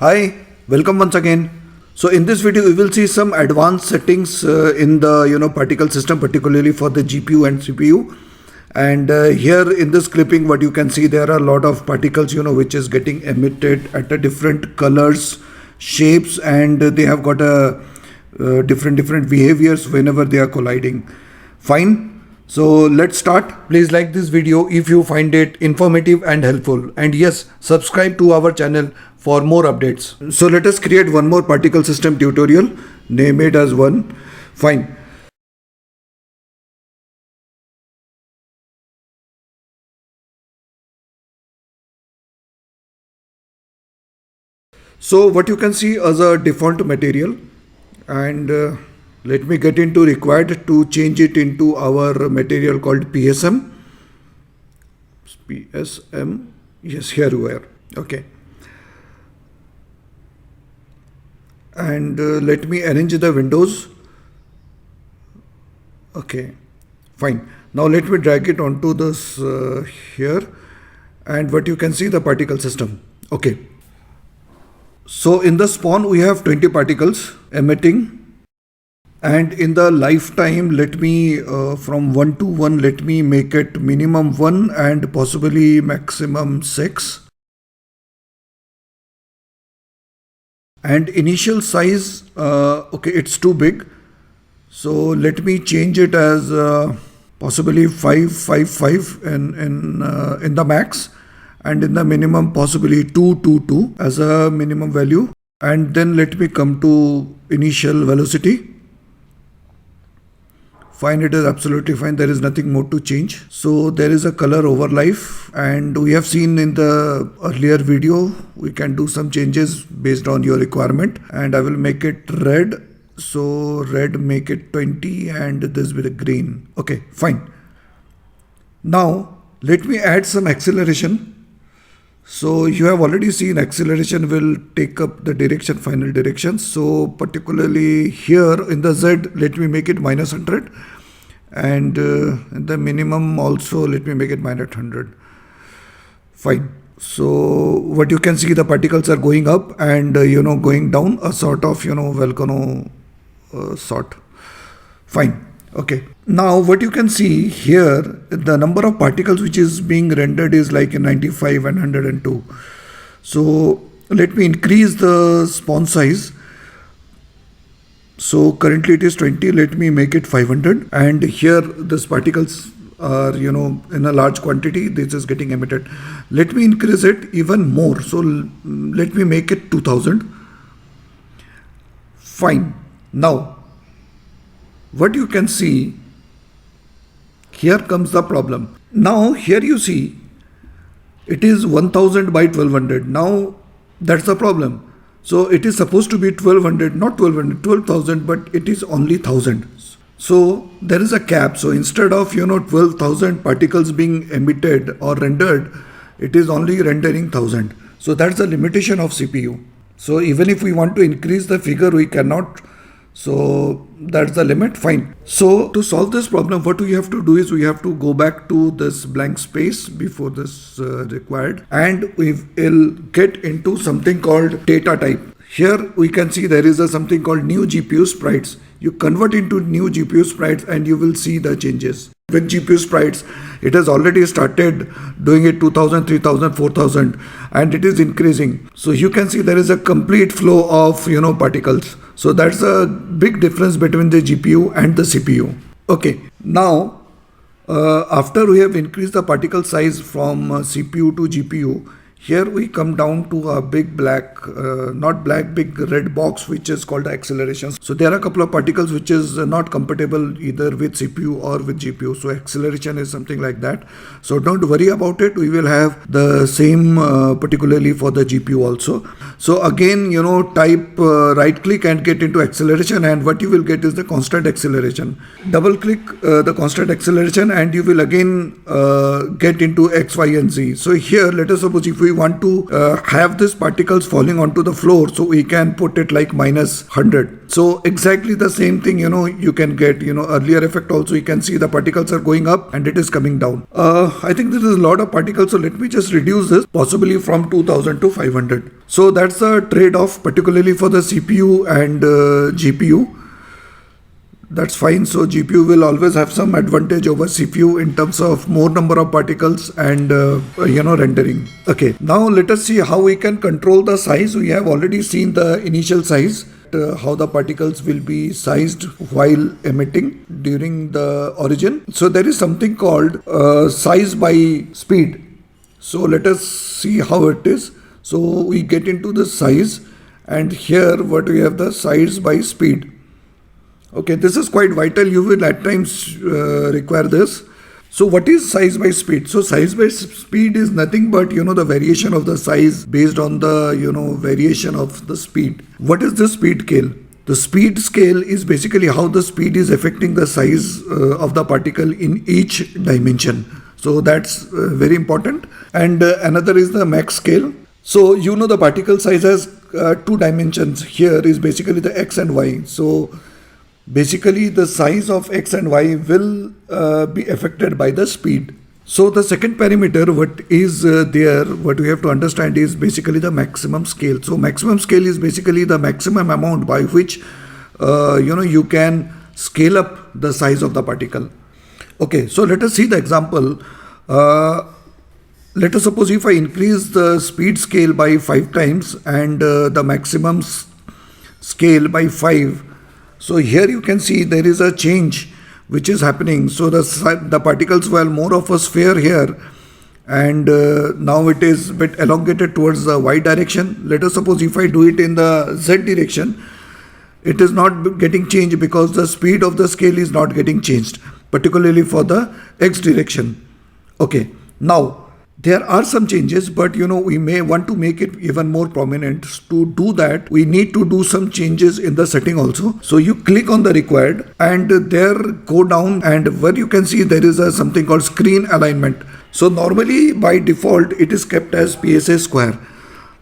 Hi, welcome once again. So in this video we will see some advanced settings in the particle system, particularly for the GPU and CPU. And here in this clipping what you can see, there are a lot of particles which is getting emitted at a different colors, shapes, and they have got a different behaviors whenever they are colliding. Fine. So let's start. Please like this video if you find it informative and helpful, and yes, subscribe to our channel for more updates. So let us create one more particle system tutorial, name it as one. Fine. So what you can see as a default material, and let me get into required to change it into our material called PSM. PSM, yes, here you are. Okay. And let me arrange the windows. Okay, fine. Now let me drag it onto this here, and what you can see, the particle system. Okay. So in the spawn we have 20 particles emitting, and in the lifetime, let me from 1 to 1, let me make it minimum 1 and possibly maximum 6. And initial size, okay, it's too big, so let me change it as possibly 555 in the max, and in the minimum possibly 222 as a minimum value. And then let me come to initial velocity. Fine, it is absolutely fine. There is nothing more to change. So there is a color overlay, and we have seen in the earlier video we can do some changes based on your requirement, and I will make it red. So red, make it 20, and this with a green. Okay, fine. Now let me add some acceleration. So you have already seen acceleration will take up the direction, final direction. So particularly here in the Z, let me make it -100, and the minimum also let me make it -100. Fine. So what you can see, the particles are going up and going down, a sort of volcano sort. Fine. Okay. Now what you can see here, the number of particles which is being rendered is like 95 and 102. So let me increase the spawn size. So currently it is 20, let me make it 500, and here these particles are in a large quantity, this is getting emitted. Let me increase it even more, so let me make it 2000. Fine. Now what you can see, here comes the problem. Now here you see it is 1000 by 1200. Now that's the problem. So it is supposed to be 1200, not 1200, 12,000, but it is only 1000. So there is a cap. So instead of 12,000 particles being emitted or rendered, it is only rendering 1000. So that's the limitation of CPU. So even if we want to increase the figure, we cannot. So that's the limit. Fine. So to solve this problem, what we have to do is we have to go back to this blank space before this required, and we will get into something called data type. Here we can see there is a something called new GPU sprites. You convert into new GPU sprites and you will see the changes. With GPU sprites, it has already started doing it 2000, 3000, 4000, and it is increasing. So you can see there is a complete flow of particles. So that's a big difference between the GPU and the CPU. Okay, now after we have increased the particle size from CPU to GPU, here we come down to a big black, big red box, which is called acceleration. So there are a couple of particles which is not compatible either with CPU or with GPU. So acceleration is something like that. So don't worry about it. We will have the same particularly for the GPU also. So again, type right click and get into acceleration, and what you will get is the constant acceleration. Double click the constant acceleration and you will again get into X, Y, and Z. So here, let us suppose if we we want to have these particles falling onto the floor, so we can put it like minus 100. So exactly the same thing, you can get, earlier effect also, you can see the particles are going up and it is coming down. I think this is a lot of particles, so let me just reduce this possibly from 2000 to 500. So that's the trade-off, particularly for the CPU and GPU. That's fine. So GPU will always have some advantage over CPU in terms of more number of particles and rendering. Okay, now let us see how we can control the size. We have already seen the initial size, how the particles will be sized while emitting during the origin. So there is something called size by speed. So let us see how it is. So we get into the size, and here what we have, the size by speed. Okay, this is quite vital. You will at times require this. So what is size by speed? So size by speed is nothing but, the variation of the size based on the, variation of the speed. What is the speed scale? The speed scale is basically how the speed is affecting the size of the particle in each dimension. So that's very important. And another is the Mach scale. So, the particle size has two dimensions. Here is basically the X and Y. So basically, the size of X and Y will be affected by the speed. So the second parameter, what is there, what we have to understand is basically the maximum scale. So maximum scale is basically the maximum amount by which, you can scale up the size of the particle. Okay, so let us see the example. Let us suppose if I increase the speed scale by 5 times and the maximum scale by 5. So here you can see there is a change which is happening. So the particles were more of a sphere here, and now it is a bit elongated towards the Y direction. Let us suppose if I do it in the Z direction, it is not getting changed because the speed of the scale is not getting changed, particularly for the X direction. Okay, now there are some changes, but we may want to make it even more prominent. To do that, we need to do some changes in the setting also. So you click on the required and there go down, and where you can see there is something called screen alignment. So normally by default it is kept as PSA square.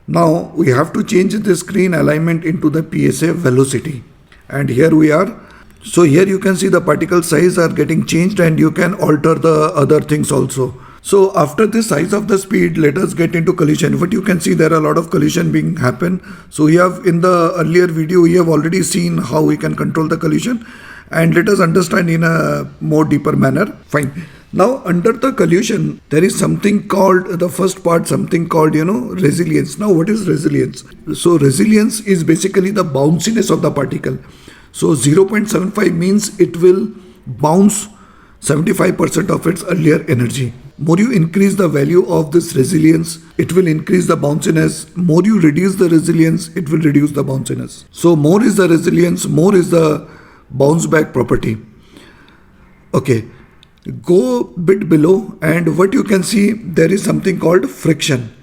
Now we have to change the screen alignment into the PSA velocity, and here we are. So here you can see the particle size are getting changed, and you can alter the other things also. So after this size of the speed, let us get into collision. But you can see there are a lot of collision being happen. So we have, in the earlier video, we have already seen how we can control the collision, and let us understand in a more deeper manner. Fine. Now under the collision, there is something called, the first part, something called, resilience. Now what is resilience? So resilience is basically the bounciness of the particle. So 0.75 means it will bounce 75% of its earlier energy. More you increase the value of this resilience, it will increase the bounciness. More you reduce the resilience, it will reduce the bounciness. So more is the resilience, more is the bounce back property. Okay, go bit below, and what you can see, there is something called friction.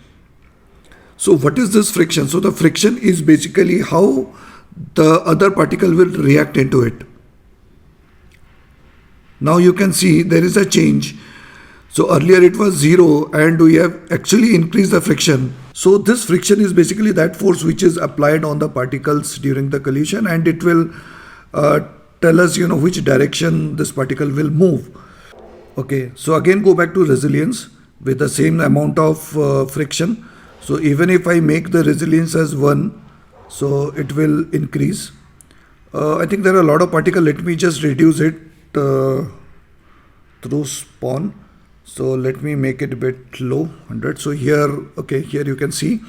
So what is this friction? So the friction is basically how the other particle will react into it. Now you can see there is a change. So earlier it was 0, and we have actually increased the friction. So this friction is basically that force which is applied on the particles during the collision, and it will tell us, which direction this particle will move. Okay, so again go back to resilience with the same amount of friction. So even if I make the resilience as 1, so it will increase. I think there are a lot of particles. Let me just reduce it through spawn. So let me make it a bit low, 100. So here, okay, here you can see,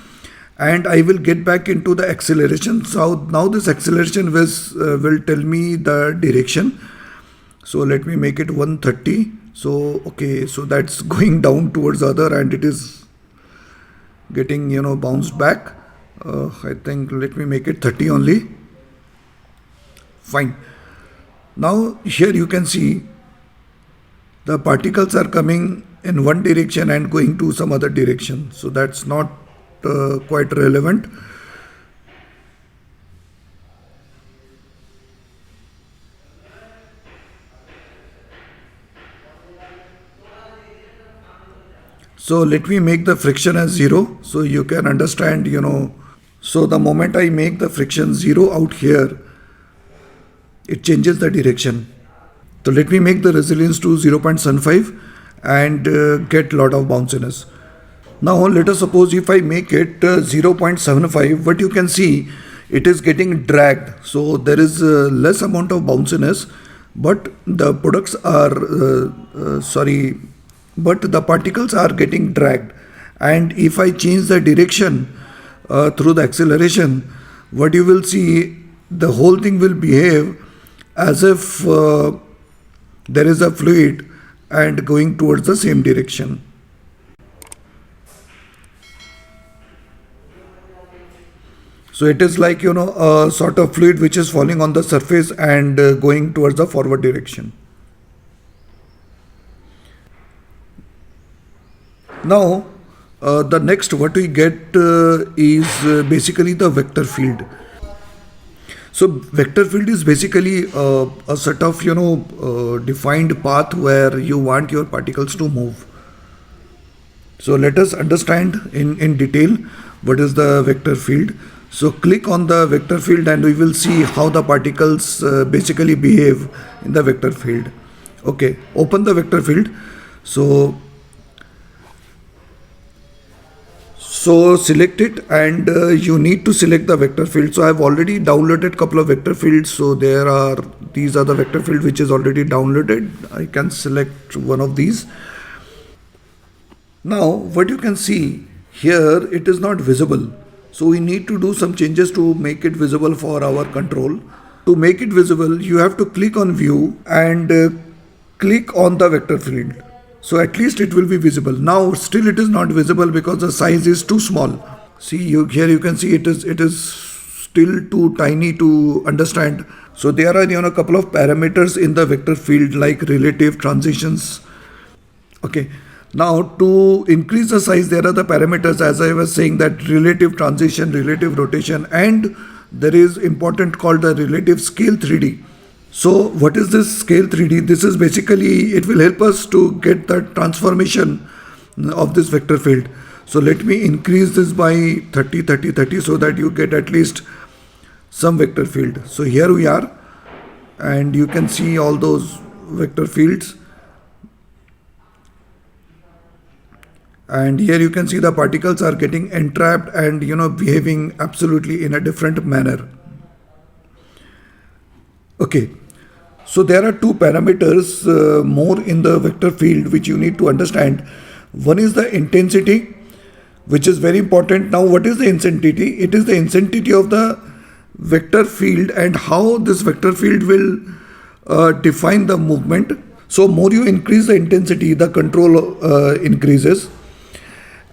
and I will get back into the acceleration. So now this acceleration will tell me the direction. So let me make it 130. So okay, so that's going down towards the other, and it is getting bounced back. I think let me make it 30 only. Fine. Now here you can see the particles are coming in one direction and going to some other direction. So that's not quite relevant. So let me make the friction as 0 so you can understand, So the moment I make the friction 0 out here, it changes the direction. So let me make the resilience to 0.75 and get lot of bounciness. Now let us suppose if I make it 0.75, what you can see, it is getting dragged. So there is less amount of bounciness, but the products are, but the particles are getting dragged. And if I change the direction through the acceleration, what you will see, the whole thing will behave as if there is a fluid and going towards the same direction. So it is like, a sort of fluid which is falling on the surface and going towards the forward direction. Now, the next what we get is basically the vector field. So vector field is basically a set of, defined path where you want your particles to move. So let us understand in detail what is the vector field. So click on the vector field and we will see how the particles basically behave in the vector field. Okay, open the vector field. So select it and you need to select the vector field. So I have already downloaded couple of vector fields. So these are the vector field which is already downloaded. I can select one of these. Now what you can see here, it is not visible. So we need to do some changes to make it visible for our control. To make it visible, you have to click on view and click on the vector field. So at least it will be visible. Now still it is not visible because the size is too small. See, here you can see it is still too tiny to understand. So there are a couple of parameters in the vector field like relative transitions. Okay. Now to increase the size, there are the parameters, as I was saying, that relative transition, relative rotation, and there is important called the relative scale 3D. So what is this scale 3D? This is basically, it will help us to get the transformation of this vector field. So let me increase this by 30, 30, 30 so that you get at least some vector field. So here we are and you can see all those vector fields. And here you can see the particles are getting entrapped and behaving absolutely in a different manner. Okay, so there are two parameters more in the vector field which you need to understand. One is the intensity, which is very important. Now what is the intensity? It is the intensity of the vector field and how this vector field will define the movement. So more you increase the intensity, the control increases.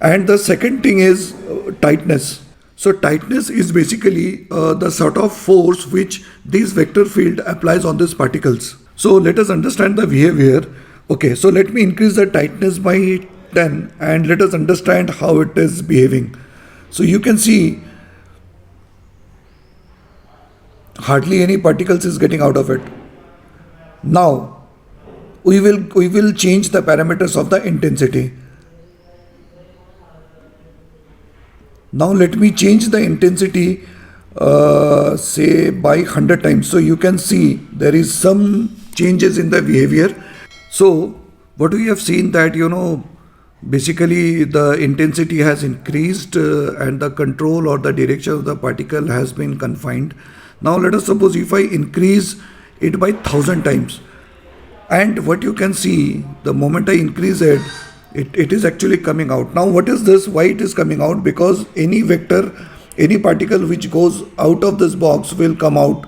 And the second thing is tightness. So tightness is basically the sort of force which this vector field applies on these particles. So let us understand the behavior. Okay, so let me increase the tightness by 10 and let us understand how it is behaving. So you can see hardly any particles is getting out of it. Now we will change the parameters of the intensity. Now let me change the intensity say by 100 times. So you can see there is some changes in the behavior. So what we have seen that basically the intensity has increased and the control or the direction of the particle has been confined. Now let us suppose if I increase it by 1000 times, and what you can see, the moment I increase it, it is actually coming out. Now what is this? Why it is coming out? Because any vector, any particle which goes out of this box will come out.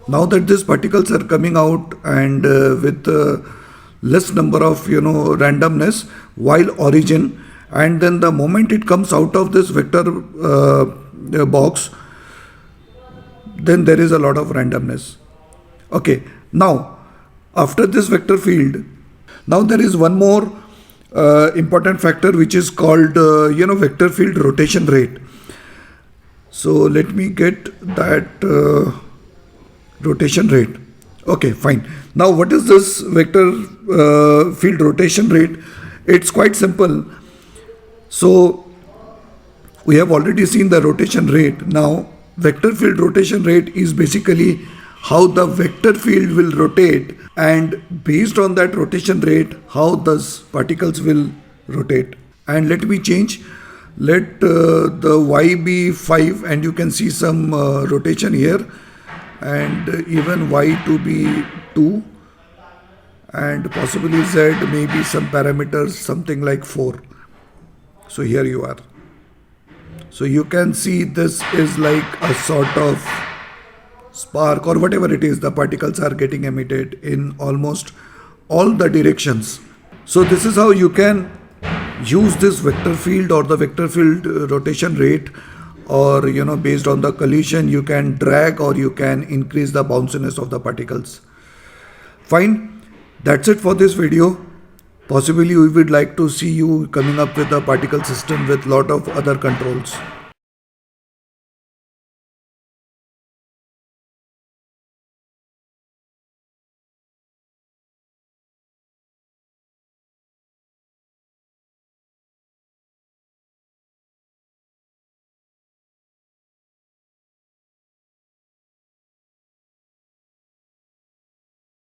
Now that these particles are coming out and with less number of randomness while origin, and then the moment it comes out of this vector box, then there is a lot of randomness. Okay, now after this vector field, now there is one more important factor which is called vector field rotation rate. So let me get that rotation rate. Okay, fine. Now what is this vector field rotation rate? It's quite simple. So we have already seen the rotation rate. Now vector field rotation rate is basically how the vector field will rotate, and based on that rotation rate how those particles will rotate. And let me change, let the y be 5, and you can see some rotation here, and even y to be 2, and possibly z maybe some parameters something like 4. So here you are. So you can see this is like a sort of spark or whatever it is. The particles are getting emitted in almost all the directions. So this is how you can use this vector field or the vector field rotation rate, or based on the collision you can drag or you can increase the bounciness of the particles. Fine, that's it for this video. Possibly we would like to see you coming up with a particle system with lot of other controls.